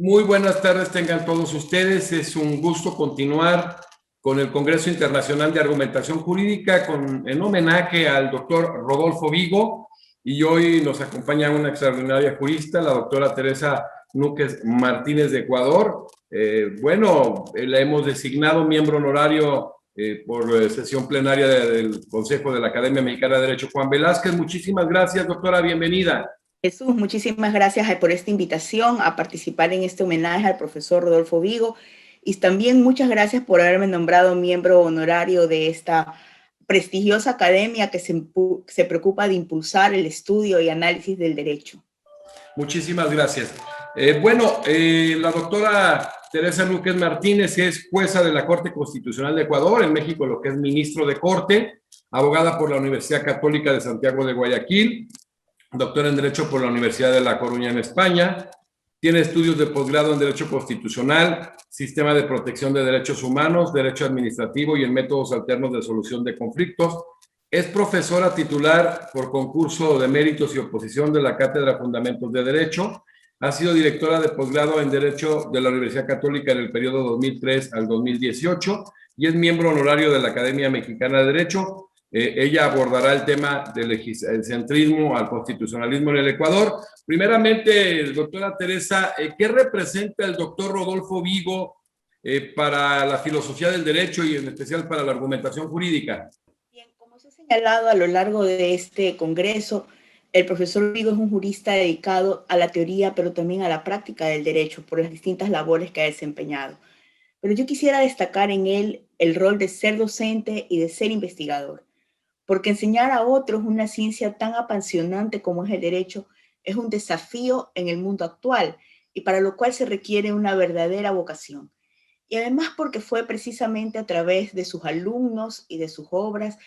Muy buenas tardes tengan todos ustedes. Es un gusto continuar con el Congreso Internacional de Argumentación Jurídica en homenaje al doctor Rodolfo Vigo, y hoy nos acompaña una extraordinaria jurista, la doctora Teresa Núquez Martínez de Ecuador. La hemos designado miembro honorario por sesión plenaria del Consejo de la Academia Mexicana de Derecho. Juan Velázquez, muchísimas gracias, doctora, bienvenida. Jesús, muchísimas gracias por esta invitación a participar en este homenaje al profesor Rodolfo Vigo, y también muchas gracias por haberme nombrado miembro honorario de esta prestigiosa academia que se preocupa de impulsar el estudio y análisis del derecho. Muchísimas gracias. La doctora Teresa Núquez Martínez es jueza de la Corte Constitucional de Ecuador, en México lo que es ministro de Corte, abogada por la Universidad Católica de Santiago de Guayaquil, doctora en Derecho por la Universidad de La Coruña en España, tiene estudios de posgrado en Derecho Constitucional, Sistema de Protección de Derechos Humanos, Derecho Administrativo y en Métodos Alternos de Solución de Conflictos. Es profesora titular por concurso de méritos y oposición de la Cátedra Fundamentos de Derecho. Ha sido directora de posgrado en Derecho de la Universidad Católica en el periodo 2003 al 2018 y es miembro honorario de la Academia Mexicana de Derecho. Ella abordará el tema del centrismo al constitucionalismo en el Ecuador. Primeramente, doctora Teresa, ¿qué representa el doctor Rodolfo Vigo para la filosofía del derecho y en especial para la argumentación jurídica? Bien, como se ha señalado a lo largo de este congreso, el profesor Vigo es un jurista dedicado a la teoría, pero también a la práctica del derecho por las distintas labores que ha desempeñado. Pero yo quisiera destacar en él el rol de ser docente y de ser investigador, porque enseñar a otros una ciencia tan apasionante como es el derecho es un desafío en el mundo actual y para lo cual se requiere una verdadera vocación. Y además porque fue precisamente a través de sus alumnos y de sus obras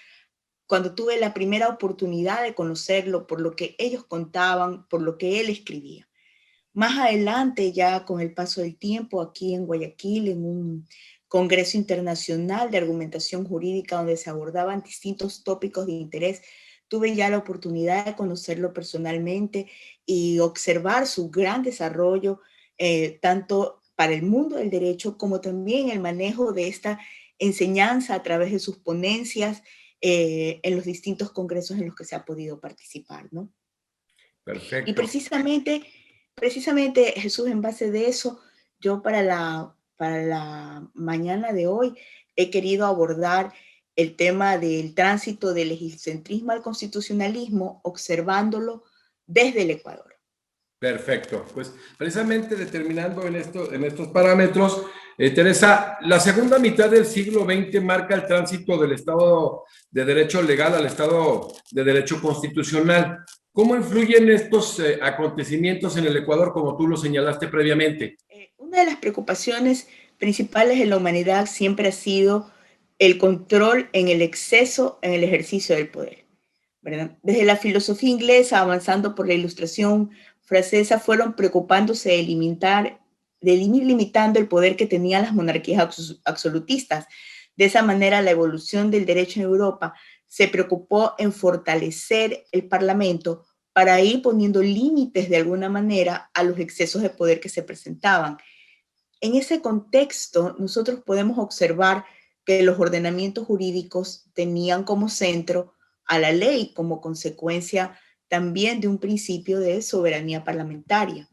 cuando tuve la primera oportunidad de conocerlo por lo que ellos contaban, por lo que él escribía. Más adelante, ya con el paso del tiempo, aquí en Guayaquil, en un congreso internacional de argumentación jurídica donde se abordaban distintos tópicos de interés, tuve ya la oportunidad de conocerlo personalmente y observar su gran desarrollo, tanto para el mundo del derecho como también el manejo de esta enseñanza a través de sus ponencias en los distintos congresos en los que se ha podido participar, ¿no? Y Perfecto. precisamente, Jesús, en base de eso, yo para la mañana de hoy he querido abordar el tema del tránsito del egocentrismo al constitucionalismo, observándolo desde el Ecuador. Perfecto. Pues precisamente determinando en estos parámetros, Teresa, la segunda mitad del siglo XX marca el tránsito del Estado de Derecho legal al Estado de Derecho constitucional. ¿Cómo influyen estos acontecimientos en el Ecuador, como tú lo señalaste previamente? Una de las preocupaciones principales de la humanidad siempre ha sido el control en el exceso en el ejercicio del poder, ¿verdad? Desde la filosofía inglesa, avanzando por la ilustración francesa, fueron preocupándose de ir limitando el poder que tenían las monarquías absolutistas. De esa manera, la evolución del derecho en Europa se preocupó en fortalecer el Parlamento para ir poniendo límites de alguna manera a los excesos de poder que se presentaban. En ese contexto, nosotros podemos observar que los ordenamientos jurídicos tenían como centro a la ley como consecuencia también de un principio de soberanía parlamentaria.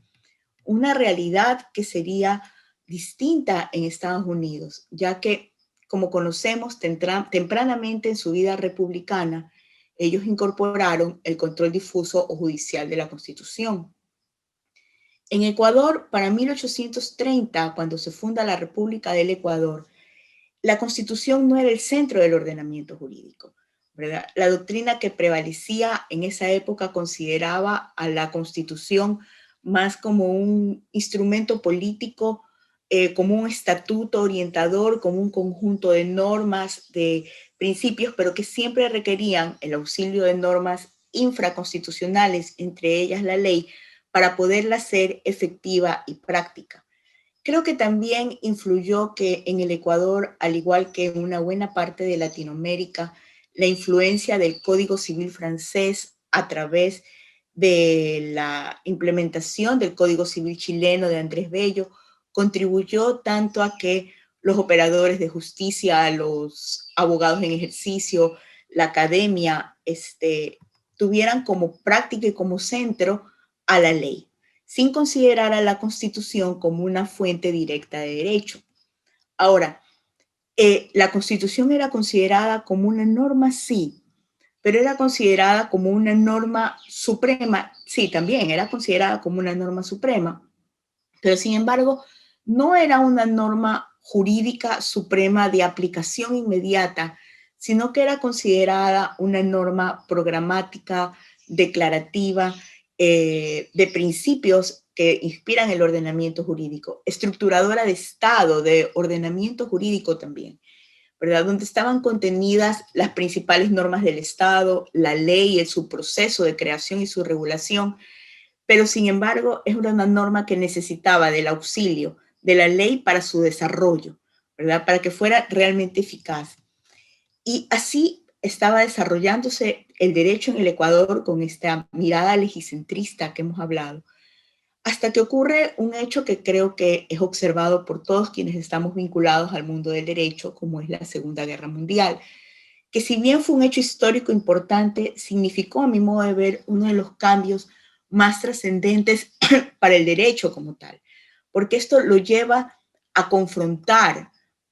Una realidad que sería distinta en Estados Unidos, ya que, como conocemos, tempranamente en su vida republicana, ellos incorporaron el control difuso o judicial de la Constitución. En Ecuador, para 1830, cuando se funda la República del Ecuador, la Constitución no era el centro del ordenamiento jurídico, ¿verdad? La doctrina que prevalecía en esa época consideraba a la Constitución más como un instrumento político, como un estatuto orientador, como un conjunto de normas, de principios, pero que siempre requerían el auxilio de normas infraconstitucionales, entre ellas la ley, para poderla hacer efectiva y práctica. Creo que también influyó que en el Ecuador, al igual que en una buena parte de Latinoamérica, la influencia del Código Civil francés a través de la implementación del Código Civil chileno de Andrés Bello contribuyó tanto a que los operadores de justicia, los abogados en ejercicio, la academia, tuvieran como práctica y como centro a la ley, sin considerar a la Constitución como una fuente directa de derecho. Ahora, la Constitución era considerada como una norma, sí, pero era considerada como una norma suprema, sí, también era considerada como una norma suprema, pero sin embargo, no era una norma jurídica suprema de aplicación inmediata, sino que era considerada una norma programática, declarativa, de principios que inspiran el ordenamiento jurídico, estructuradora de Estado, de ordenamiento jurídico también, ¿verdad? Donde estaban contenidas las principales normas del Estado, la ley, su proceso de creación y su regulación, pero sin embargo es una norma que necesitaba del auxilio de la ley para su desarrollo, ¿verdad? Para que fuera realmente eficaz. Y así estaba desarrollándose el derecho en el Ecuador con esta mirada legicentrista que hemos hablado, hasta que ocurre un hecho que creo que es observado por todos quienes estamos vinculados al mundo del derecho, como es la Segunda Guerra Mundial, que si bien fue un hecho histórico importante, significó, a mi modo de ver, uno de los cambios más trascendentes para el derecho como tal, porque esto lo lleva a confrontar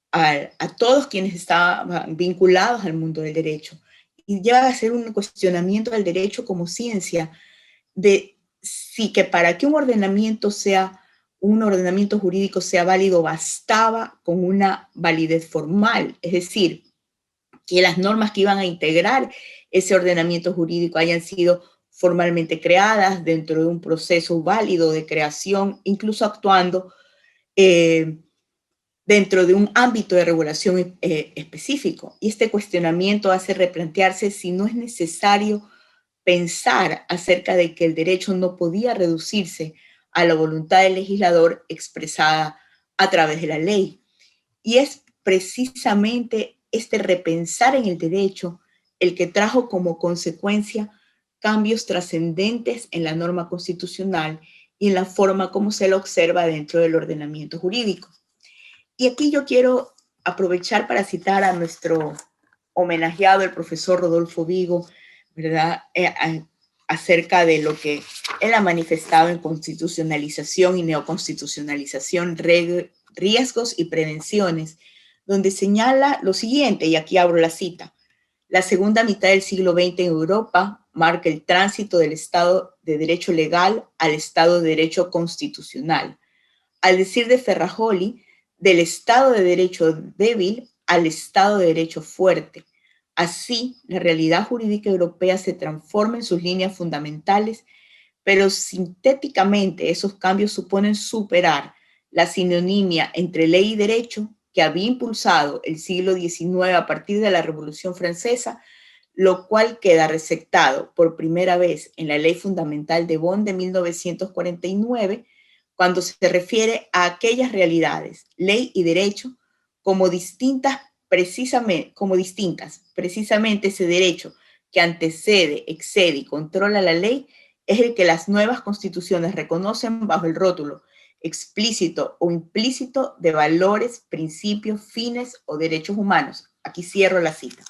a todos quienes estaban vinculados al mundo del derecho y lleva a hacer un cuestionamiento del derecho como ciencia, de si que para que un ordenamiento jurídico sea válido, bastaba con una validez formal, es decir, que las normas que iban a integrar ese ordenamiento jurídico hayan sido formalmente creadas dentro de un proceso válido de creación, incluso actuando dentro de un ámbito de regulación específico. Y este cuestionamiento hace replantearse si no es necesario pensar acerca de que el derecho no podía reducirse a la voluntad del legislador expresada a través de la ley. Y es precisamente este repensar en el derecho el que trajo como consecuencia cambios trascendentes en la norma constitucional y en la forma como se lo observa dentro del ordenamiento jurídico. Y aquí yo quiero aprovechar para citar a nuestro homenajeado, el profesor Rodolfo Vigo, ¿verdad? Acerca de lo que él ha manifestado en Constitucionalización y Neoconstitucionalización, riesgos y prevenciones, donde señala lo siguiente, y aquí abro la cita: la segunda mitad del siglo XX en Europa marca el tránsito del Estado de Derecho legal al Estado de Derecho constitucional. Al decir de Ferrajoli, del Estado de Derecho débil al Estado de Derecho fuerte. Así, la realidad jurídica europea se transforma en sus líneas fundamentales, pero sintéticamente esos cambios suponen superar la sinonimia entre ley y derecho que había impulsado el siglo XIX a partir de la Revolución Francesa, lo cual queda receptado por primera vez en la Ley Fundamental de Bonn de 1949, cuando se refiere a aquellas realidades, ley y derecho, como distintas, precisamente ese derecho que antecede, excede y controla la ley, es el que las nuevas constituciones reconocen bajo el rótulo explícito o implícito de valores, principios, fines o derechos humanos. Aquí cierro la cita.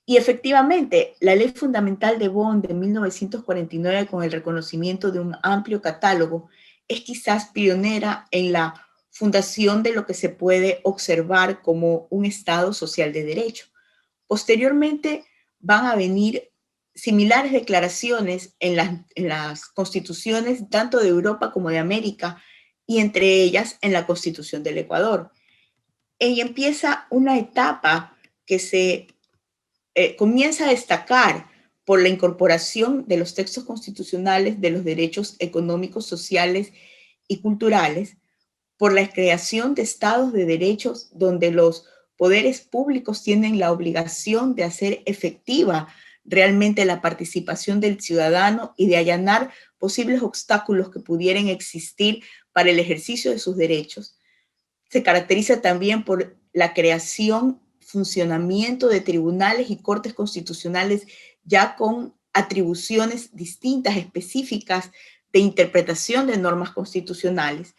Y efectivamente, la Ley Fundamental de Bonn de 1949, con el reconocimiento de un amplio catálogo, es quizás pionera en la fundación de lo que se puede observar como un Estado social de derecho. Posteriormente van a venir similares declaraciones en las constituciones tanto de Europa como de América, y entre ellas en la Constitución del Ecuador. Y empieza una etapa que se comienza a destacar por la incorporación de los textos constitucionales de los derechos económicos, sociales y culturales, por la creación de estados de derechos donde los poderes públicos tienen la obligación de hacer efectiva realmente la participación del ciudadano y de allanar posibles obstáculos que pudieran existir para el ejercicio de sus derechos. Se caracteriza también por la creación, funcionamiento de tribunales y cortes constitucionales ya con atribuciones distintas, específicas, de interpretación de normas constitucionales.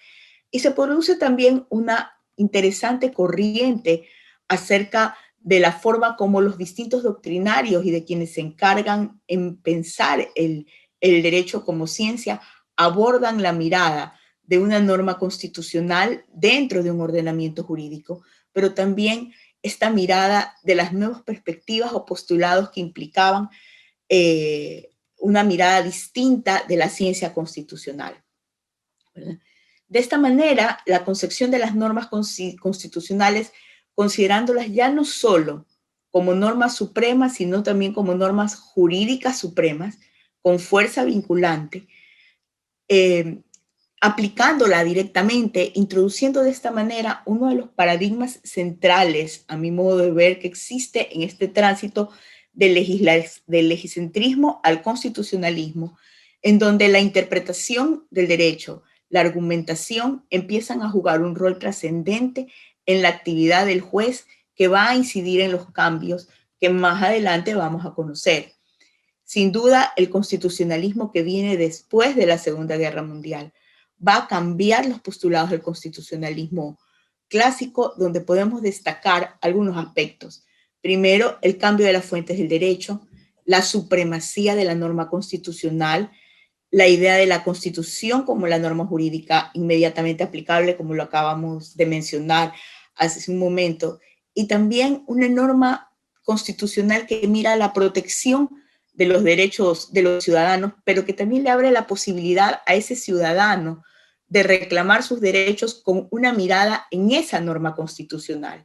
Y se produce también una interesante corriente acerca de la forma como los distintos doctrinarios y de quienes se encargan en pensar el derecho como ciencia abordan la mirada de una norma constitucional dentro de un ordenamiento jurídico, pero también esta mirada de las nuevas perspectivas o postulados que implicaban una mirada distinta de la ciencia constitucional, ¿verdad? De esta manera, la concepción de las normas constitucionales, considerándolas ya no solo como normas supremas, sino también como normas jurídicas supremas, con fuerza vinculante, aplicándola directamente, introduciendo de esta manera uno de los paradigmas centrales, a mi modo de ver, que existe en este tránsito del legiscentrismo al constitucionalismo, en donde la interpretación del derecho, la argumentación empiezan a jugar un rol trascendente en la actividad del juez, que va a incidir en los cambios que más adelante vamos a conocer. Sin duda, el constitucionalismo que viene después de la Segunda Guerra Mundial va a cambiar los postulados del constitucionalismo clásico, donde podemos destacar algunos aspectos. Primero, el cambio de las fuentes del derecho, la supremacía de la norma constitucional, la idea de la Constitución como la norma jurídica inmediatamente aplicable, como lo acabamos de mencionar hace un momento, y también una norma constitucional que mira la protección de los derechos de los ciudadanos, pero que también le abre la posibilidad a ese ciudadano de reclamar sus derechos con una mirada en esa norma constitucional.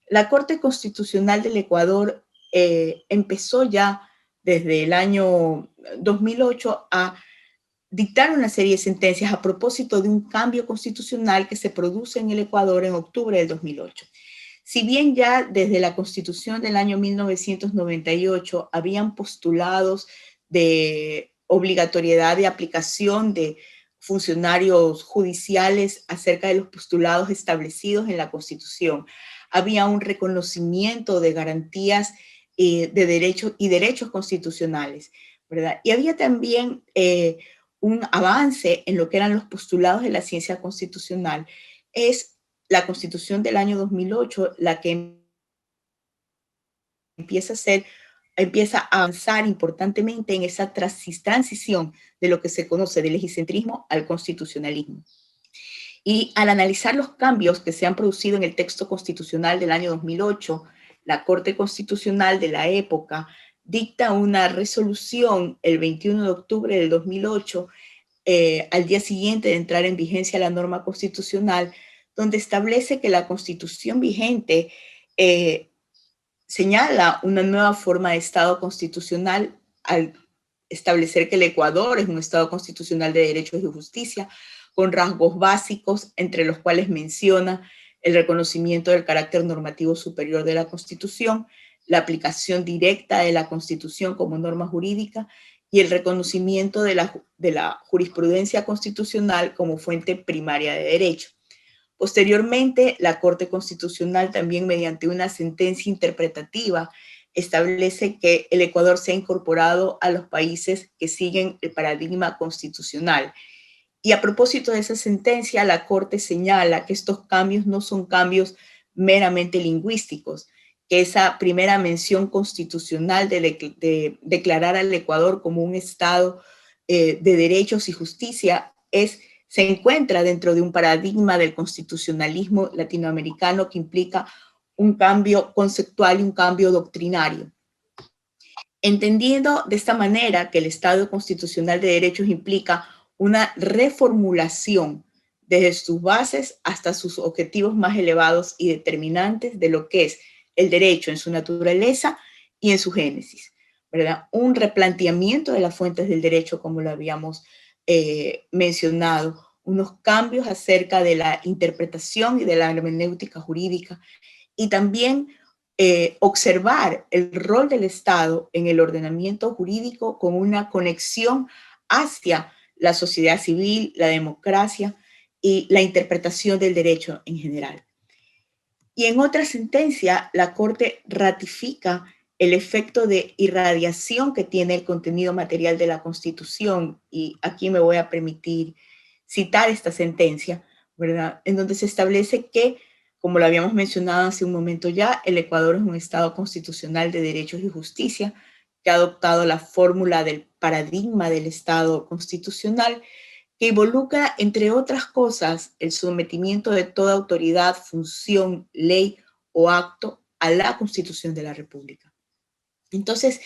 La Corte Constitucional del Ecuador empezó ya desde el año 2008 a dictar una serie de sentencias a propósito de un cambio constitucional que se produce en el Ecuador en octubre del 2008. Si bien ya desde la Constitución del año 1998 habían postulados de obligatoriedad de aplicación de funcionarios judiciales acerca de los postulados establecidos en la Constitución, había un reconocimiento de garantías de derechos y derechos constitucionales, ¿verdad? Y había también un avance en lo que eran los postulados de la ciencia constitucional. Es la Constitución del año 2008 la que empieza a avanzar importantemente en esa transición de lo que se conoce del legiscentrismo al constitucionalismo. Y al analizar los cambios que se han producido en el texto constitucional del año 2008, la Corte Constitucional de la época dicta una resolución el 21 de octubre del 2008, al día siguiente de entrar en vigencia la norma constitucional, donde establece que la Constitución vigente señala una nueva forma de Estado constitucional al establecer que el Ecuador es un Estado constitucional de derechos y de justicia, con rasgos básicos, entre los cuales menciona el reconocimiento del carácter normativo superior de la Constitución, la aplicación directa de la Constitución como norma jurídica y el reconocimiento de la jurisprudencia constitucional como fuente primaria de derecho. Posteriormente, la Corte Constitucional también, mediante una sentencia interpretativa, establece que el Ecuador se ha incorporado a los países que siguen el paradigma constitucional. Y a propósito de esa sentencia, la Corte señala que estos cambios no son cambios meramente lingüísticos, que esa primera mención constitucional de declarar al Ecuador como un Estado de derechos y justicia se encuentra dentro de un paradigma del constitucionalismo latinoamericano que implica un cambio conceptual y un cambio doctrinario. Entendiendo de esta manera que el Estado constitucional de derechos implica una reformulación desde sus bases hasta sus objetivos más elevados y determinantes de lo que es el derecho en su naturaleza y en su génesis, ¿verdad? Un replanteamiento de las fuentes del derecho, como lo habíamos mencionado, unos cambios acerca de la interpretación y de la hermenéutica jurídica, y también observar el rol del Estado en el ordenamiento jurídico con una conexión hacia la sociedad civil, la democracia y la interpretación del derecho en general. Y en otra sentencia, la Corte ratifica el efecto de irradiación que tiene el contenido material de la Constitución, y aquí me voy a permitir citar esta sentencia, ¿verdad? En donde se establece que, como lo habíamos mencionado hace un momento ya, el Ecuador es un Estado constitucional de derechos y justicia que ha adoptado la fórmula del paradigma del Estado constitucional, que involucra, entre otras cosas, el sometimiento de toda autoridad, función, ley o acto a la Constitución de la República. Entonces,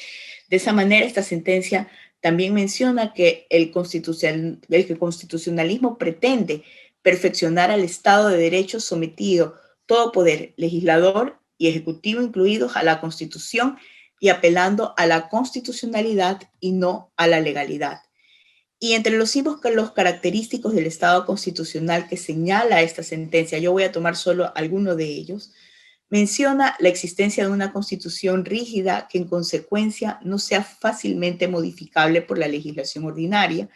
de esa manera, esta sentencia también menciona que el constitucionalismo pretende perfeccionar al Estado de Derecho sometido todo poder legislador y ejecutivo incluidos a la Constitución y apelando a la constitucionalidad y no a la legalidad. Y entre los símbolos característicos del Estado constitucional que señala esta sentencia, yo voy a tomar solo alguno de ellos, menciona la existencia de una constitución rígida que en consecuencia no sea fácilmente modificable por la legislación ordinaria,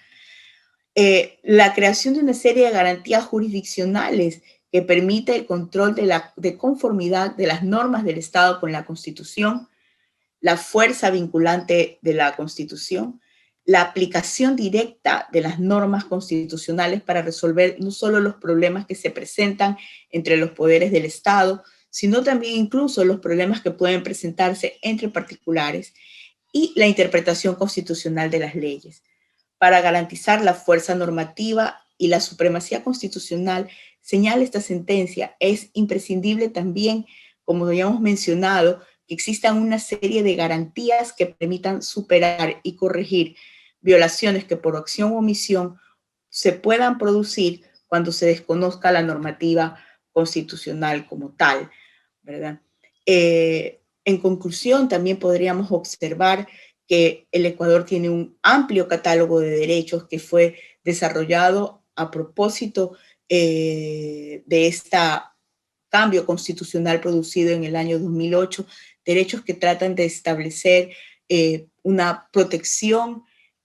la creación de una serie de garantías jurisdiccionales que permite el control de conformidad de las normas del Estado con la Constitución, la fuerza vinculante de la Constitución, la aplicación directa de las normas constitucionales para resolver no solo los problemas que se presentan entre los poderes del Estado, sino también incluso los problemas que pueden presentarse entre particulares, y la interpretación constitucional de las leyes. Para garantizar la fuerza normativa y la supremacía constitucional, señala esta sentencia, es imprescindible también, como habíamos mencionado, que existan una serie de garantías que permitan superar y corregir violaciones que por acción o omisión se puedan producir cuando se desconozca la normativa constitucional como tal, ¿verdad? En conclusión, también podríamos observar que el Ecuador tiene un amplio catálogo de derechos que fue desarrollado a propósito de este cambio constitucional producido en el año 2008, derechos que tratan de establecer una protección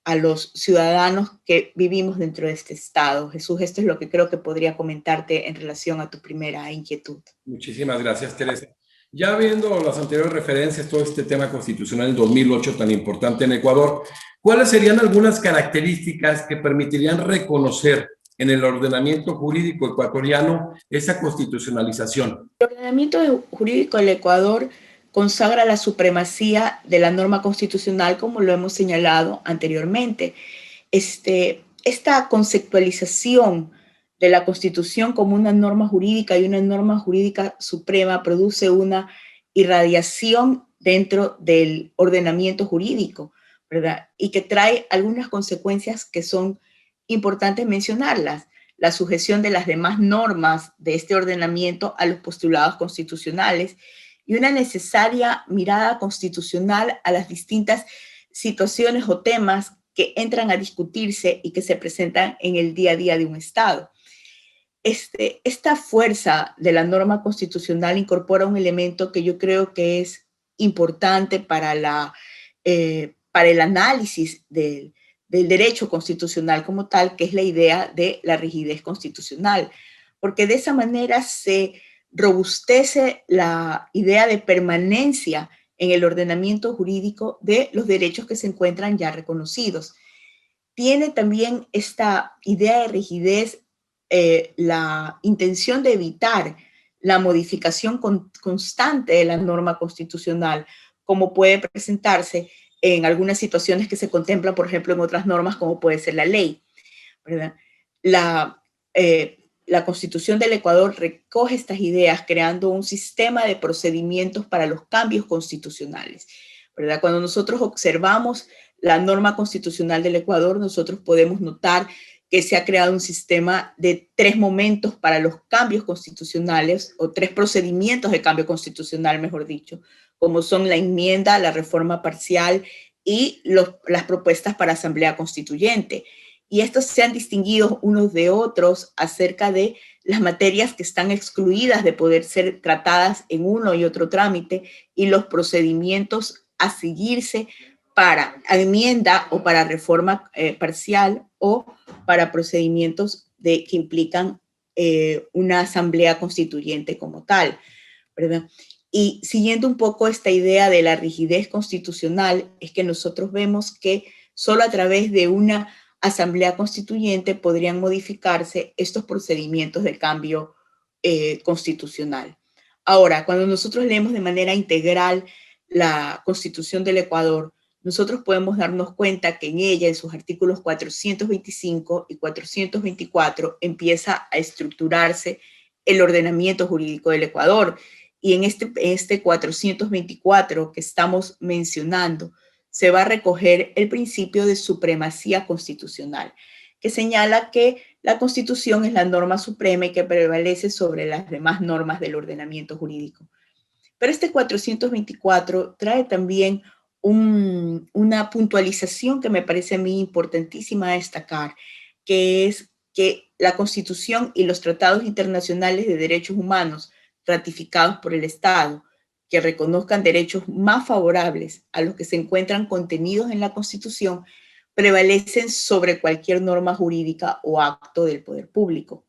a los ciudadanos que vivimos dentro de este Estado. Jesús, esto es lo que creo que podría comentarte en relación a tu primera inquietud. Muchísimas gracias, Teresa. Ya viendo las anteriores referencias, todo este tema constitucional del 2008 tan importante en Ecuador, ¿cuáles serían algunas características que permitirían reconocer en el ordenamiento jurídico ecuatoriano esa constitucionalización? El ordenamiento jurídico del Ecuador consagra la supremacía de la norma constitucional, como lo hemos señalado anteriormente. Esta conceptualización de la Constitución como una norma jurídica y una norma jurídica suprema produce una irradiación dentro del ordenamiento jurídico, ¿verdad? Y que trae algunas consecuencias que son importantes mencionarlas: la sujeción de las demás normas de este ordenamiento a los postulados constitucionales y una necesaria mirada constitucional a las distintas situaciones o temas que entran a discutirse y que se presentan en el día a día de un Estado. Esta fuerza de la norma constitucional incorpora un elemento que yo creo que es importante para el análisis del derecho constitucional como tal, que es la idea de la rigidez constitucional, porque de esa manera se robustece la idea de permanencia en el ordenamiento jurídico de los derechos que se encuentran ya reconocidos. Tiene también esta idea de rigidez la intención de evitar la modificación constante de la norma constitucional, como puede presentarse en algunas situaciones que se contemplan, por ejemplo, en otras normas, como puede ser la ley, ¿verdad? La Constitución del Ecuador recoge estas ideas creando un sistema de procedimientos para los cambios constitucionales, ¿verdad? Cuando nosotros observamos la norma constitucional del Ecuador, nosotros podemos notar que se ha creado un sistema de 3 momentos para los cambios constitucionales, o 3 procedimientos de cambio constitucional, mejor dicho, como son la enmienda, la reforma parcial y las propuestas para asamblea constituyente. Y estos se han distinguido unos de otros acerca de las materias que están excluidas de poder ser tratadas en uno y otro trámite y los procedimientos a seguirse para enmienda o para reforma parcial o para procedimientos que implican una asamblea constituyente como tal, ¿verdad? Y siguiendo un poco esta idea de la rigidez constitucional, es que nosotros vemos que solo a través de una asamblea constituyente podrían modificarse estos procedimientos de cambio constitucional. Ahora, cuando nosotros leemos de manera integral la Constitución del Ecuador, nosotros podemos darnos cuenta que en ella, en sus artículos 425 y 424, empieza a estructurarse el ordenamiento jurídico del Ecuador. Y en este 424 que estamos mencionando, se va a recoger el principio de supremacía constitucional, que señala que la Constitución es la norma suprema y que prevalece sobre las demás normas del ordenamiento jurídico. Pero este 424 trae también una puntualización que me parece a mí importantísima destacar, que es que la Constitución y los tratados internacionales de derechos humanos ratificados por el Estado, que reconozcan derechos más favorables a los que se encuentran contenidos en la Constitución, prevalecen sobre cualquier norma jurídica o acto del poder público.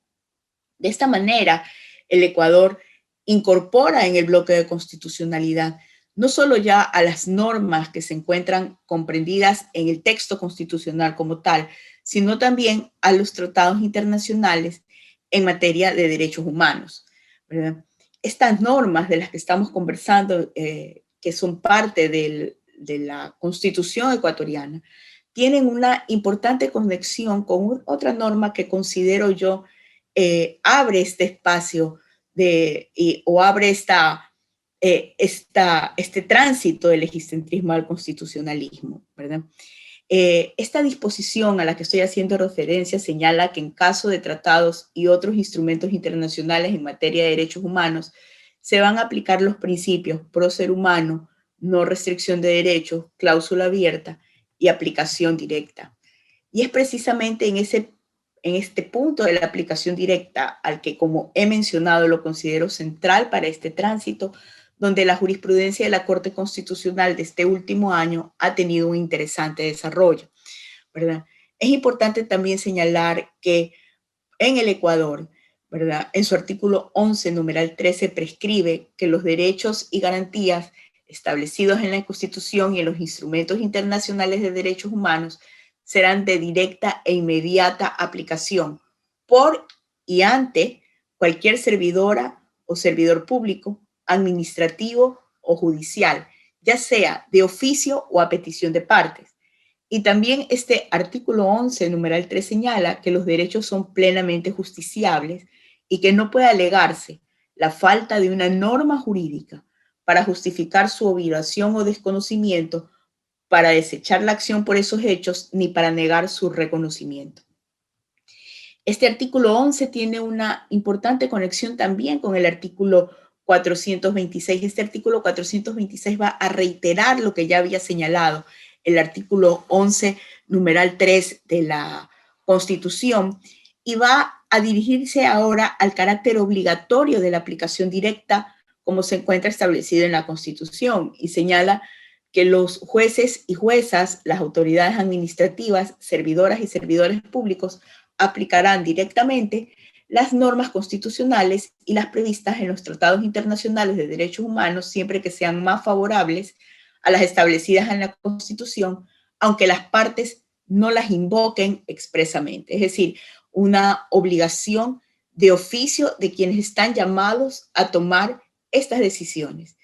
De esta manera, el Ecuador incorpora en el bloque de constitucionalidad no solo ya a las normas que se encuentran comprendidas en el texto constitucional como tal, sino también a los tratados internacionales en materia de derechos humanos, ¿verdad? Estas normas de las que estamos conversando, que son parte de la Constitución ecuatoriana, tienen una importante conexión con otra norma que considero yo abre este espacio o abre este tránsito del egocentrismo al constitucionalismo, ¿verdad? Esta disposición a la que estoy haciendo referencia señala que en caso de tratados y otros instrumentos internacionales en materia de derechos humanos, se van a aplicar los principios pro ser humano, no restricción de derechos, cláusula abierta y aplicación directa. Y es precisamente en este punto de la aplicación directa al que, como he mencionado, lo considero central para este tránsito, donde la jurisprudencia de la Corte Constitucional de este último año ha tenido un interesante desarrollo, ¿verdad? Es importante también señalar que en el Ecuador, ¿verdad?, en su artículo 11, numeral 13, prescribe que los derechos y garantías establecidos en la Constitución y en los instrumentos internacionales de derechos humanos serán de directa e inmediata aplicación por y ante cualquier servidora o servidor público, administrativo o judicial, ya sea de oficio o a petición de partes. Y también este artículo 11, numeral 3, señala que los derechos son plenamente justiciables y que no puede alegarse la falta de una norma jurídica para justificar su violación o desconocimiento, para desechar la acción por esos hechos, ni para negar su reconocimiento. Este artículo 11 tiene una importante conexión también con el artículo 426. Este artículo 426 va a reiterar lo que ya había señalado el artículo 11, numeral 3 de la Constitución, y va a dirigirse ahora al carácter obligatorio de la aplicación directa como se encuentra establecido en la Constitución, y señala que los jueces y juezas, las autoridades administrativas, servidoras y servidores públicos aplicarán directamente las normas constitucionales y las previstas en los tratados internacionales de derechos humanos siempre que sean más favorables a las establecidas en la Constitución, aunque las partes no las invoquen expresamente. Es decir, una obligación de oficio de quienes están llamados a tomar estas decisiones.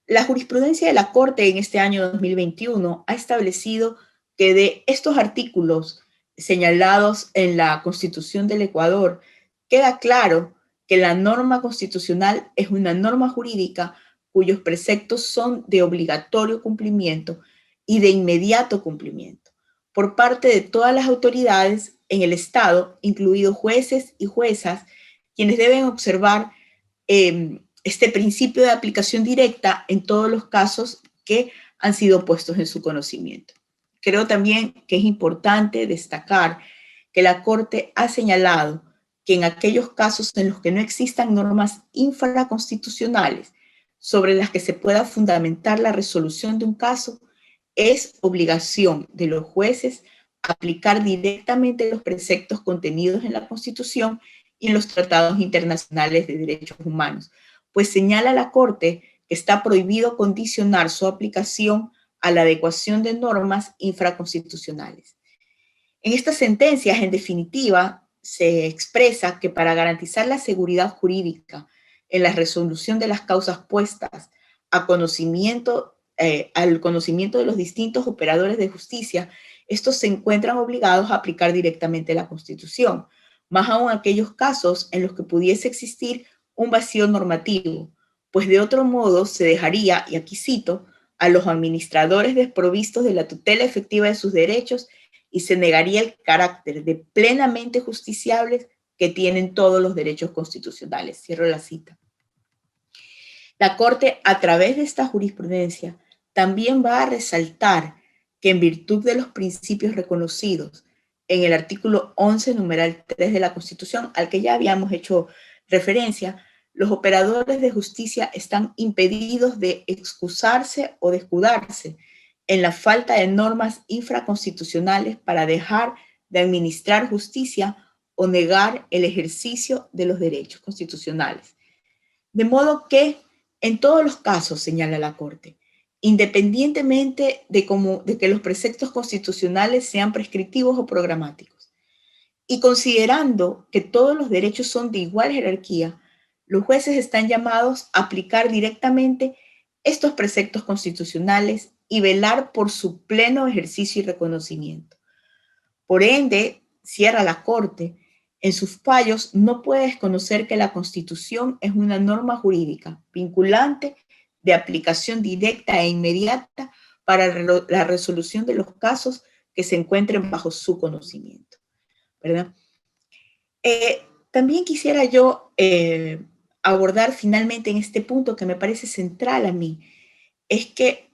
La jurisprudencia de la Corte en este año 2021 ha establecido que de estos artículos señalados en la Constitución del Ecuador, queda claro que la norma constitucional es una norma jurídica cuyos preceptos son de obligatorio cumplimiento y de inmediato cumplimiento por parte de todas las autoridades en el Estado, incluidos jueces y juezas, quienes deben observar este principio de aplicación directa en todos los casos que han sido puestos en su conocimiento. Creo también que es importante destacar que la Corte ha señalado que en aquellos casos en los que no existan normas infraconstitucionales sobre las que se pueda fundamentar la resolución de un caso, es obligación de los jueces aplicar directamente los preceptos contenidos en la Constitución y en los tratados internacionales de derechos humanos, pues señala la Corte que está prohibido condicionar su aplicación a la adecuación de normas infraconstitucionales. En estas sentencias, en definitiva, se expresa que para garantizar la seguridad jurídica en la resolución de las causas puestas al conocimiento de los distintos operadores de justicia, estos se encuentran obligados a aplicar directamente la Constitución, más aún aquellos casos en los que pudiese existir un vacío normativo, pues de otro modo se dejaría, y aquí cito, a los administradores desprovistos de la tutela efectiva de sus derechos y se negaría el carácter de plenamente justiciables que tienen todos los derechos constitucionales. Cierro la cita. La Corte, a través de esta jurisprudencia, también va a resaltar que en virtud de los principios reconocidos en el artículo 11, numeral 3 de la Constitución, al que ya habíamos hecho referencia, los operadores de justicia están impedidos de excusarse o de escudarse en la falta de normas infraconstitucionales para dejar de administrar justicia o negar el ejercicio de los derechos constitucionales. De modo que, en todos los casos, señala la Corte, independientemente de que los preceptos constitucionales sean prescriptivos o programáticos, y considerando que todos los derechos son de igual jerarquía, los jueces están llamados a aplicar directamente estos preceptos constitucionales y velar por su pleno ejercicio y reconocimiento. Por ende, cierra la Corte, en sus fallos no puede desconocer que la Constitución es una norma jurídica vinculante de aplicación directa e inmediata para la resolución de los casos que se encuentren bajo su conocimiento, ¿verdad? También quisiera yo abordar finalmente en este punto que me parece central a mí, es que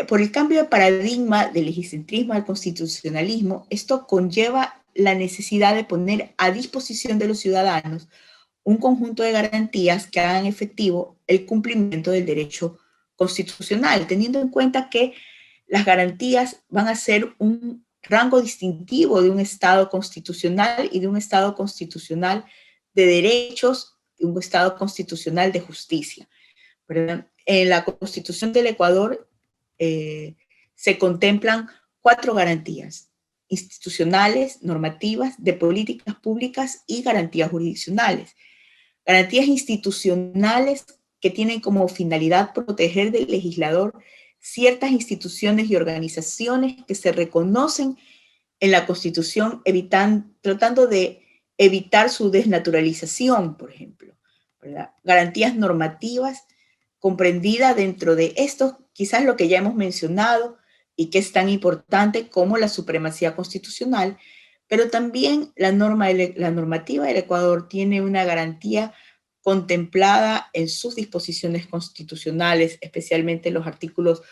por el cambio de paradigma del legicentrismo al constitucionalismo, esto conlleva la necesidad de poner a disposición de los ciudadanos un conjunto de garantías que hagan efectivo el cumplimiento del derecho constitucional, teniendo en cuenta que las garantías van a ser un rango distintivo de un Estado constitucional y de un Estado constitucional de derechos y un Estado constitucional de justicia, ¿verdad? En la Constitución del Ecuador se contemplan 4 garantías: institucionales, normativas, de políticas públicas y garantías jurisdiccionales. Garantías institucionales que tienen como finalidad proteger del legislador ciertas instituciones y organizaciones que se reconocen en la Constitución, tratando de evitar su desnaturalización, por ejemplo, ¿verdad? Garantías normativas comprendida dentro de esto, quizás lo que ya hemos mencionado y que es tan importante como la supremacía constitucional, pero también la normativa del Ecuador tiene una garantía contemplada en sus disposiciones constitucionales, especialmente en los artículos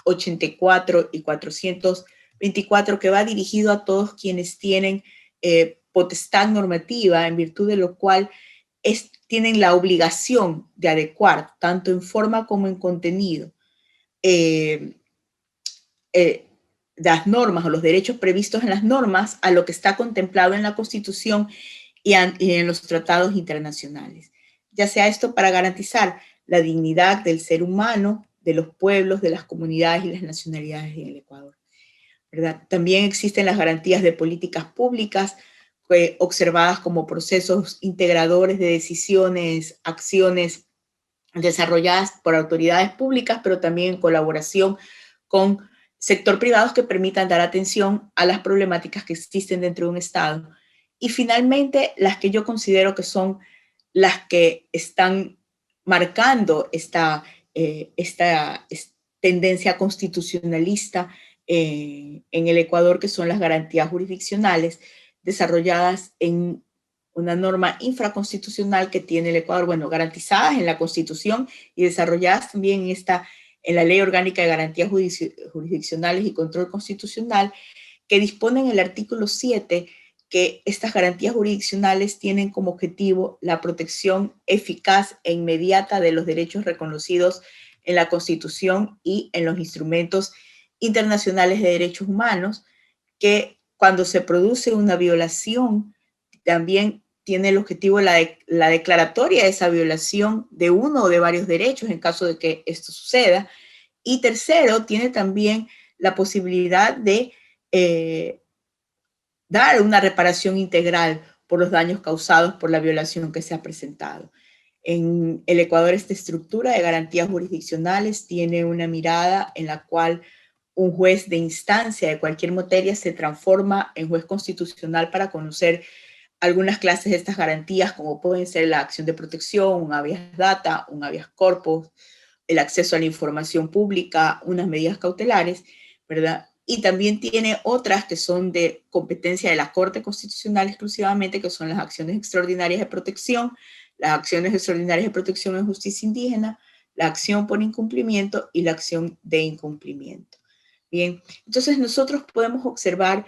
84 y 424, que va dirigido a todos quienes tienen potestad normativa, en virtud de lo cual tienen la obligación de adecuar, tanto en forma como en contenido, las normas o los derechos previstos en las normas a lo que está contemplado en la Constitución y en los tratados internacionales, ya sea esto para garantizar la dignidad del ser humano, de los pueblos, de las comunidades y las nacionalidades en el Ecuador, ¿verdad? También existen las garantías de políticas públicas, observadas como procesos integradores de decisiones, acciones desarrolladas por autoridades públicas, pero también en colaboración con sector privados que permitan dar atención a las problemáticas que existen dentro de un Estado. Y finalmente, las que yo considero que son las que están marcando esta tendencia constitucionalista en el Ecuador, que son las garantías jurisdiccionales, desarrolladas en una norma infraconstitucional que tiene el Ecuador, bueno, garantizadas en la Constitución y desarrolladas también en la Ley Orgánica de Garantías Jurisdiccionales y Control Constitucional, que dispone en el artículo 7 que estas garantías jurisdiccionales tienen como objetivo la protección eficaz e inmediata de los derechos reconocidos en la Constitución y en los instrumentos internacionales de derechos humanos, que cuando se produce una violación también tiene el objetivo de la declaratoria de esa violación de uno o de varios derechos en caso de que esto suceda. Y tercero, tiene también la posibilidad de dar una reparación integral por los daños causados por la violación que se ha presentado. En el Ecuador, esta estructura de garantías jurisdiccionales tiene una mirada en la cual un juez de instancia de cualquier materia se transforma en juez constitucional para conocer algunas clases de estas garantías, como pueden ser la acción de protección, un habeas data, un habeas corpus, el acceso a la información pública, unas medidas cautelares, ¿verdad? Y también tiene otras que son de competencia de la Corte Constitucional exclusivamente, que son las acciones extraordinarias de protección, las acciones extraordinarias de protección en justicia indígena, la acción por incumplimiento y la acción de incumplimiento. Bien, entonces nosotros podemos observar,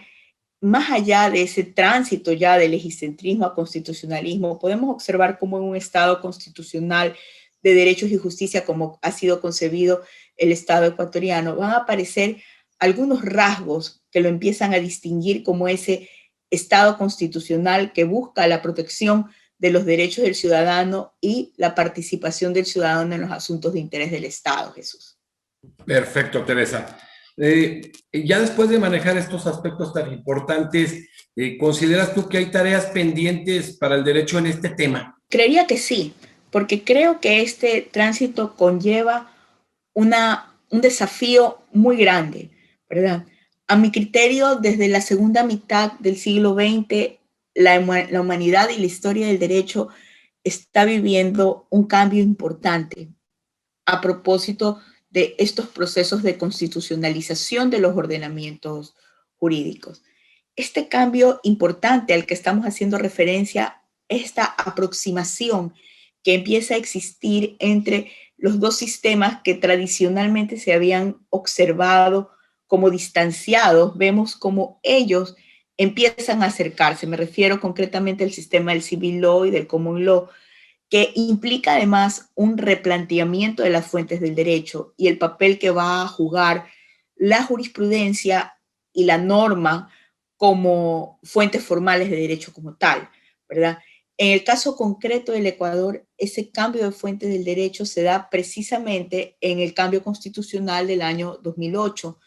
más allá de ese tránsito ya del legiscentrismo a constitucionalismo, podemos observar cómo en un Estado constitucional de derechos y justicia, como ha sido concebido el Estado ecuatoriano, van a aparecer algunos rasgos que lo empiezan a distinguir como ese Estado constitucional que busca la protección de los derechos del ciudadano y la participación del ciudadano en los asuntos de interés del Estado, Jesús. Perfecto, Teresa. Ya después de manejar estos aspectos tan importantes, ¿consideras tú que hay tareas pendientes para el derecho en este tema? Creería que sí, porque creo que este tránsito conlleva un desafío muy grande, ¿verdad? A mi criterio, desde la segunda mitad del siglo XX, la humanidad y la historia del derecho está viviendo un cambio importante a propósito de estos procesos de constitucionalización de los ordenamientos jurídicos. Este cambio importante al que estamos haciendo referencia, esta aproximación que empieza a existir entre los dos sistemas que tradicionalmente se habían observado como distanciados, vemos como ellos empiezan a acercarse. Me refiero concretamente al sistema del civil law y del common law, que implica además un replanteamiento de las fuentes del derecho y el papel que va a jugar la jurisprudencia y la norma como fuentes formales de derecho como tal, ¿verdad? En el caso concreto del Ecuador, ese cambio de fuentes del derecho se da precisamente en el cambio constitucional del año 2008,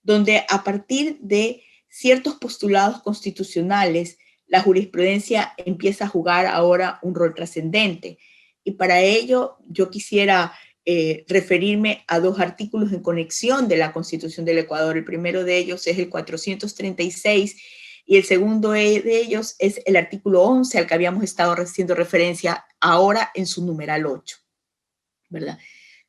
donde a partir de ciertos postulados constitucionales, la jurisprudencia empieza a jugar ahora un rol trascendente. Y para ello yo quisiera referirme a dos artículos en conexión de la Constitución del Ecuador. El primero de ellos es el 436 y el segundo de ellos es el artículo 11 al que habíamos estado haciendo referencia ahora en su numeral 8, ¿verdad?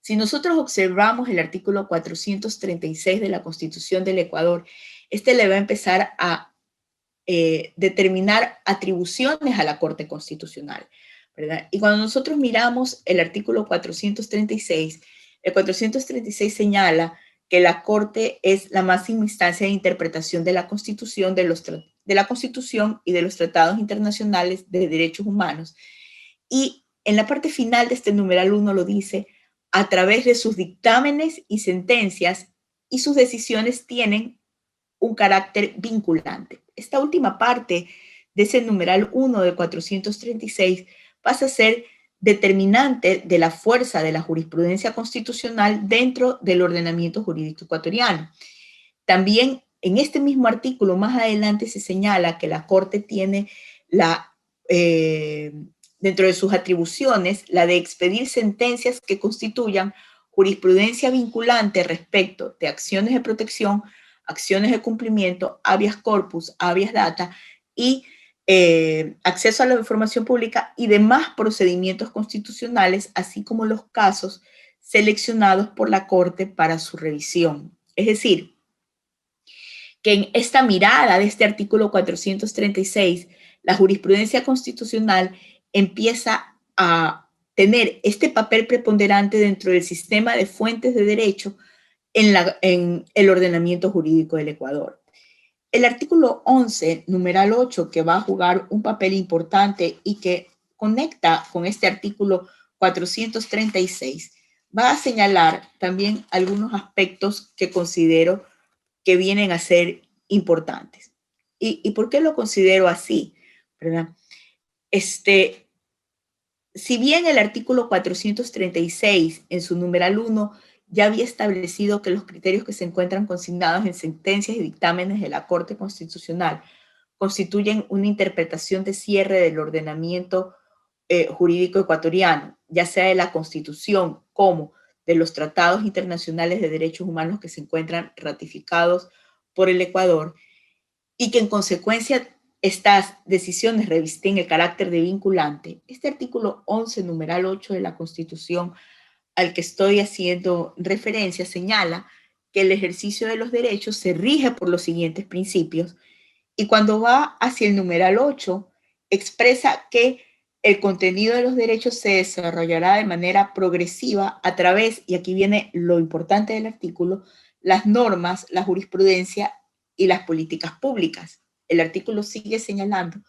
Si nosotros observamos el artículo 436 de la Constitución del Ecuador, este le va a empezar a determinar atribuciones a la Corte Constitucional, ¿verdad? Y cuando nosotros miramos el artículo 436, el 436 señala que la Corte es la máxima instancia de interpretación de la Constitución, de la Constitución y de los tratados internacionales de derechos humanos. Y en la parte final de este numeral 1 lo dice, a través de sus dictámenes y sentencias, y sus decisiones tienen un carácter vinculante. Esta última parte de ese numeral 1 de 436 pasa a ser determinante de la fuerza de la jurisprudencia constitucional dentro del ordenamiento jurídico ecuatoriano. También en este mismo artículo, más adelante, se señala que la Corte tiene dentro de sus atribuciones la de expedir sentencias que constituyan jurisprudencia vinculante respecto de acciones de protección, acciones de cumplimiento, habeas corpus, habeas data y acceso a la información pública y demás procedimientos constitucionales, así como los casos seleccionados por la Corte para su revisión. Es decir, que en esta mirada de este artículo 436, la jurisprudencia constitucional empieza a tener este papel preponderante dentro del sistema de fuentes de derecho en el ordenamiento jurídico del Ecuador. El artículo 11, numeral 8, que va a jugar un papel importante y que conecta con este artículo 436, va a señalar también algunos aspectos que considero que vienen a ser importantes. ¿Y por qué lo considero así? ¿Verdad? Si bien el artículo 436, en su numeral 1, ya había establecido que los criterios que se encuentran consignados en sentencias y dictámenes de la Corte Constitucional constituyen una interpretación de cierre del ordenamiento jurídico ecuatoriano, ya sea de la Constitución como de los tratados internacionales de derechos humanos que se encuentran ratificados por el Ecuador, y que en consecuencia estas decisiones revisten el carácter de vinculante, este artículo 11, numeral 8 de la Constitución al que estoy haciendo referencia señala que el ejercicio de los derechos se rige por los siguientes principios, y cuando va hacia el numeral 8 expresa que el contenido de los derechos se desarrollará de manera progresiva a través, y aquí viene lo importante del artículo, las normas, la jurisprudencia y las políticas públicas. El artículo sigue señalando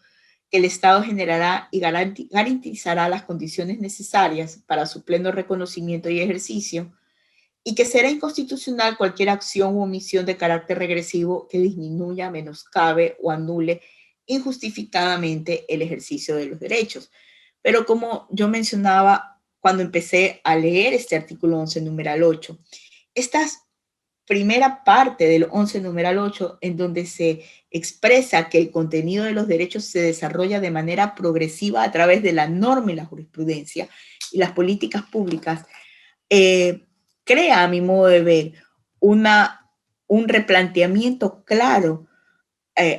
que el Estado generará y garantizará las condiciones necesarias para su pleno reconocimiento y ejercicio, y que será inconstitucional cualquier acción u omisión de carácter regresivo que disminuya, menoscabe o anule injustificadamente el ejercicio de los derechos. Pero como yo mencionaba cuando empecé a leer este artículo 11, numeral 8, esta primera parte del 11, numeral 8, en donde se expresa que el contenido de los derechos se desarrolla de manera progresiva a través de la norma y la jurisprudencia y las políticas públicas, crea, a mi modo de ver, un replanteamiento claro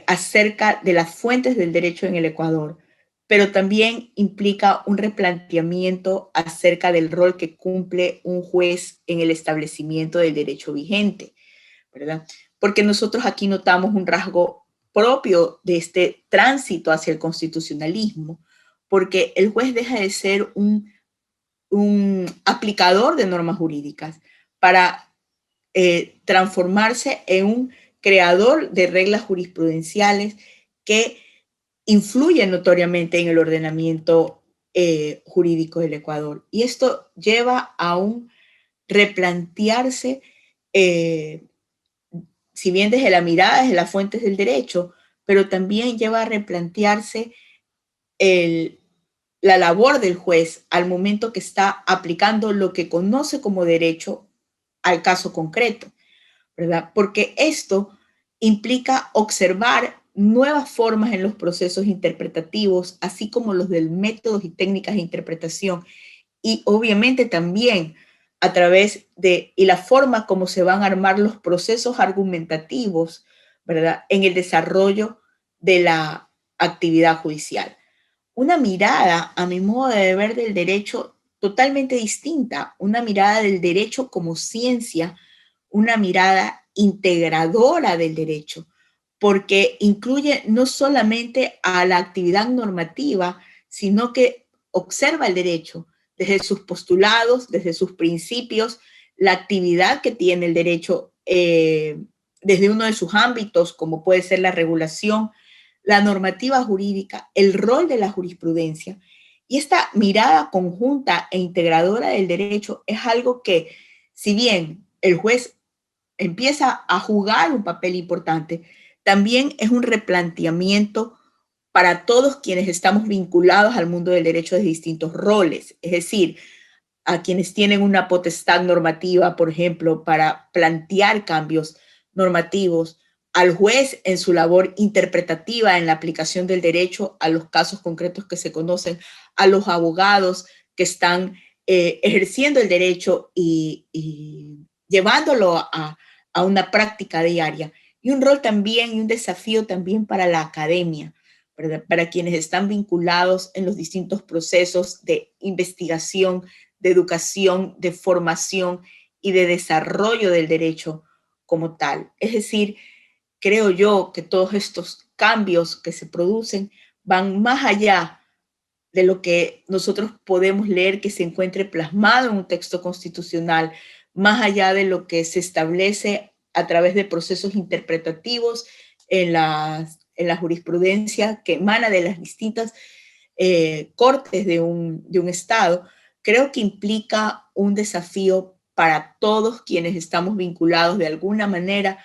acerca de las fuentes del derecho en el Ecuador, pero también implica un replanteamiento acerca del rol que cumple un juez en el establecimiento del derecho vigente, ¿verdad? Porque nosotros aquí notamos un rasgo propio de este tránsito hacia el constitucionalismo, porque el juez deja de ser un aplicador de normas jurídicas para transformarse en un creador de reglas jurisprudenciales que influyen notoriamente en el ordenamiento jurídico del Ecuador. Y esto lleva a un replantearse, si bien desde la mirada, desde las fuentes del derecho, pero también lleva a replantearse la labor del juez al momento que está aplicando lo que conoce como derecho al caso concreto, ¿verdad? Porque esto implica observar nuevas formas en los procesos interpretativos, así como los del métodos y técnicas de interpretación, y obviamente también a través de, y la forma como se van a armar los procesos argumentativos, ¿verdad? En el desarrollo de la actividad judicial. Una mirada, a mi modo de ver, del derecho totalmente distinta, una mirada del derecho como ciencia, una mirada integradora del derecho, porque incluye no solamente a la actividad normativa, sino que observa el derecho desde sus postulados, desde sus principios, la actividad que tiene el derecho desde uno de sus ámbitos, como puede ser la regulación, la normativa jurídica, el rol de la jurisprudencia. Y esta mirada conjunta e integradora del derecho es algo que, si bien el juez empieza a jugar un papel importante, también es un replanteamiento para todos quienes estamos vinculados al mundo del derecho de distintos roles, es decir, a quienes tienen una potestad normativa, por ejemplo, para plantear cambios normativos, al juez en su labor interpretativa en la aplicación del derecho a los casos concretos que se conocen, a los abogados que están ejerciendo el derecho y llevándolo a una práctica diaria. Y un rol también y un desafío también para la academia, ¿verdad? Para quienes están vinculados en los distintos procesos de investigación, de educación, de formación y de desarrollo del derecho como tal. Es decir, creo yo que todos estos cambios que se producen van más allá de lo que nosotros podemos leer que se encuentre plasmado en un texto constitucional, más allá de lo que se establece a través de procesos interpretativos en la jurisprudencia que emana de las distintas cortes de un Estado, creo que implica un desafío para todos quienes estamos vinculados de alguna manera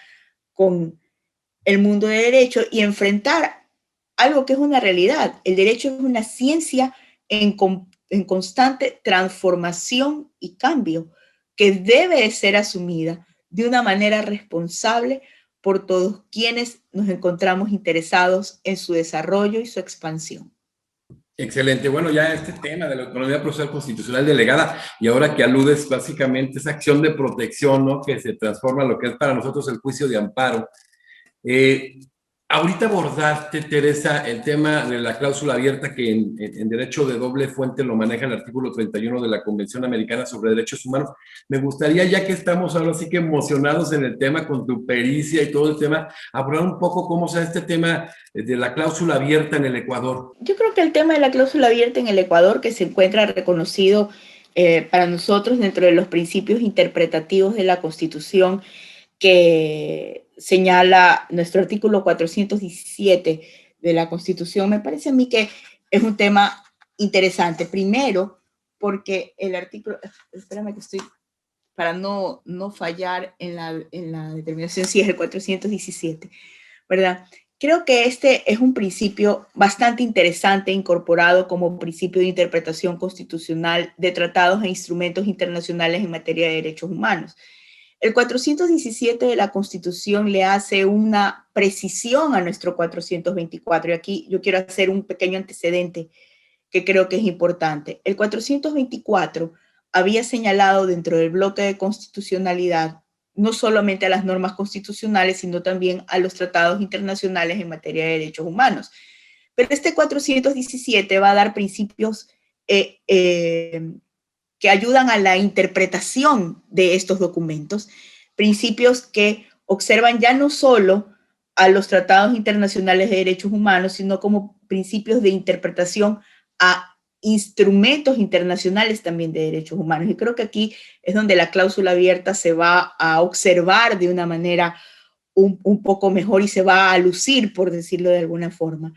con el mundo de derecho y enfrentar algo que es una realidad. El derecho es una ciencia en constante transformación y cambio que debe ser asumida de una manera responsable por todos quienes nos encontramos interesados en su desarrollo y su expansión. Excelente. Bueno, ya este tema de la autonomía procesal constitucional delegada, y ahora que aludes básicamente esa acción de protección, ¿no? Que se transforma en lo que es para nosotros el juicio de amparo. Eh, Ahorita abordaste, Teresa, el tema de la cláusula abierta que en derecho de doble fuente lo maneja el artículo 31 de la Convención Americana sobre Derechos Humanos. Me gustaría, ya que estamos ahora sí que emocionados en el tema con tu pericia y todo el tema, abordar un poco cómo se da este tema de la cláusula abierta en el Ecuador. Yo creo que el tema de la cláusula abierta en el Ecuador, que se encuentra reconocido para nosotros dentro de los principios interpretativos de la Constitución, que señala nuestro artículo 417 de la Constitución, me parece a mí que es un tema interesante. Primero, porque el artículo, espérame que estoy, para no fallar en la determinación, si es el 417, ¿verdad? Creo que este es un principio bastante interesante incorporado como principio de interpretación constitucional de tratados e instrumentos internacionales en materia de derechos humanos. El 417 de la Constitución le hace una precisión a nuestro 424, y aquí yo quiero hacer un pequeño antecedente que creo que es importante. El 424 había señalado dentro del bloque de constitucionalidad no solamente a las normas constitucionales, sino también a los tratados internacionales en materia de derechos humanos. Pero este 417 va a dar principios que ayudan a la interpretación de estos documentos, principios que observan ya no solo a los tratados internacionales de derechos humanos, sino como principios de interpretación a instrumentos internacionales también de derechos humanos. Y creo que aquí es donde la cláusula abierta se va a observar de una manera un poco mejor y se va a lucir, por decirlo de alguna forma,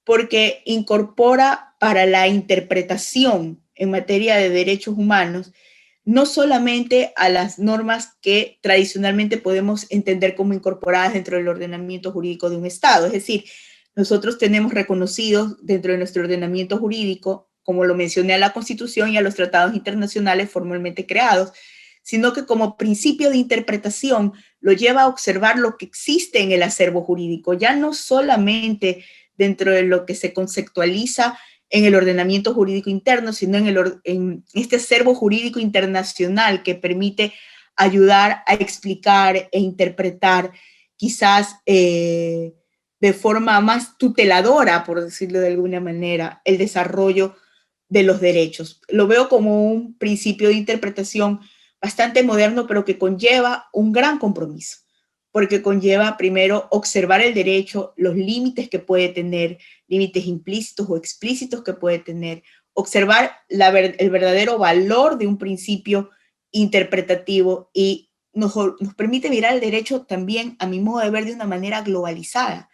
porque incorpora para la interpretación en materia de derechos humanos no solamente a las normas que tradicionalmente podemos entender como incorporadas dentro del ordenamiento jurídico de un Estado. Es decir, nosotros tenemos reconocidos dentro de nuestro ordenamiento jurídico, como lo mencioné, a la Constitución y a los tratados internacionales formalmente creados, sino que como principio de interpretación lo lleva a observar lo que existe en el acervo jurídico, ya no solamente dentro de lo que se conceptualiza en el ordenamiento jurídico interno, sino en este acervo jurídico internacional que permite ayudar a explicar e interpretar quizás de forma más tuteladora, por decirlo de alguna manera, el desarrollo de los derechos. Lo veo como un principio de interpretación bastante moderno, pero que conlleva un gran compromiso, porque conlleva primero observar el derecho, los límites que puede tener, límites implícitos o explícitos que puede tener, observar el verdadero valor de un principio interpretativo y nos permite mirar el derecho también, a mi modo de ver, de una manera globalizada,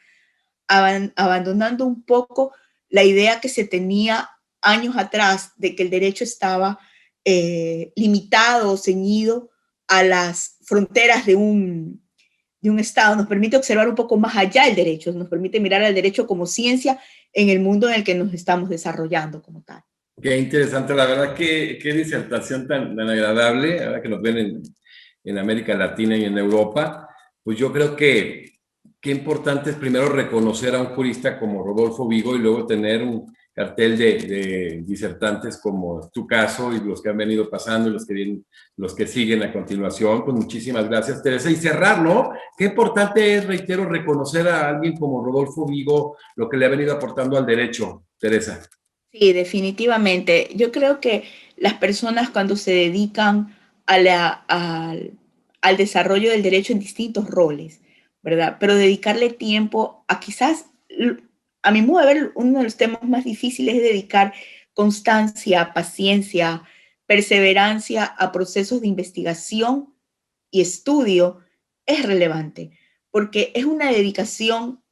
abandonando un poco la idea que se tenía años atrás de que el derecho estaba limitado o ceñido a las fronteras de un Estado. Nos permite observar un poco más allá el derecho, nos permite mirar al derecho como ciencia en el mundo en el que nos estamos desarrollando como tal. Qué interesante, la verdad, qué disertación tan agradable, ahora que nos ven en América Latina y en Europa. Pues yo creo que qué importante es primero reconocer a un jurista como Rodolfo Vigo y luego tener un cartel de disertantes como tu caso y los que han venido pasando y los que siguen a continuación. Pues muchísimas gracias, Teresa. Y cerrar, ¿no? Qué importante es, reitero, reconocer a alguien como Rodolfo Vigo, lo que le ha venido aportando al derecho, Teresa. Sí, definitivamente. Yo creo que las personas cuando se dedican al desarrollo del derecho en distintos roles, ¿verdad? Pero dedicarle tiempo a quizás, a mi modo de ver, uno de los temas más difíciles es dedicar constancia, paciencia, perseverancia a procesos de investigación y estudio, es relevante, porque es una dedicación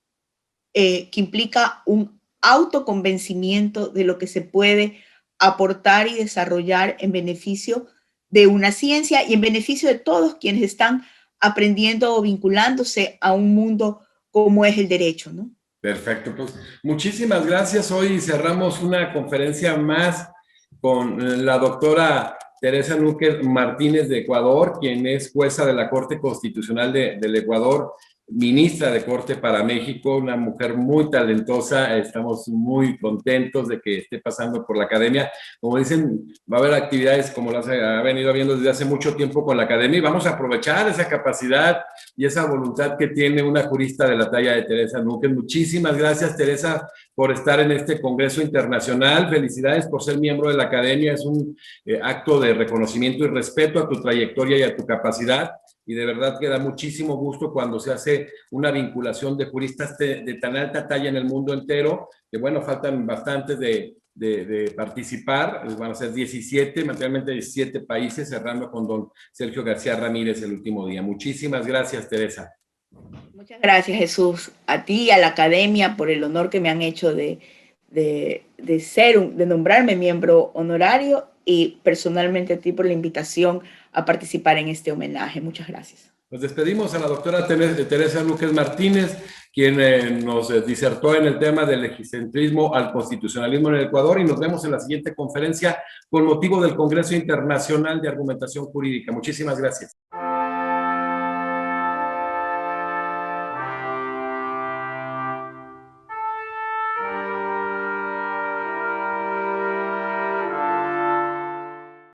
que implica un autoconvencimiento de lo que se puede aportar y desarrollar en beneficio de una ciencia y en beneficio de todos quienes están aprendiendo o vinculándose a un mundo como es el derecho, ¿no? Perfecto, pues muchísimas gracias. Hoy cerramos una conferencia más con la doctora Teresa Núquez Martínez de Ecuador, quien es jueza de la Corte Constitucional del Ecuador, ministra de Corte para México, una mujer muy talentosa. Estamos muy contentos de que esté pasando por la academia. Como dicen, va a haber actividades como las ha venido viendo desde hace mucho tiempo con la academia y vamos a aprovechar esa capacidad y esa voluntad que tiene una jurista de la talla de Teresa Núquez. Muchísimas gracias, Teresa, por estar en este Congreso Internacional. Felicidades por ser miembro de la academia. Es un acto de reconocimiento y respeto a tu trayectoria y a tu capacidad. Y de verdad que da muchísimo gusto cuando se hace una vinculación de juristas de tan alta talla en el mundo entero, que bueno, faltan bastantes de participar, van a ser 17, materialmente 17 países, cerrando con don Sergio García Ramírez el último día. Muchísimas gracias, Teresa. Muchas gracias, Jesús, a ti y a la academia por el honor que me han hecho de nombrarme miembro honorario, y personalmente a ti por la invitación a participar en este homenaje. Muchas gracias. Nos despedimos a la doctora Teresa Núquez Martínez, quien nos disertó en el tema del legicentrismo al constitucionalismo en el Ecuador, y nos vemos en la siguiente conferencia con motivo del Congreso Internacional de Argumentación Jurídica. Muchísimas gracias.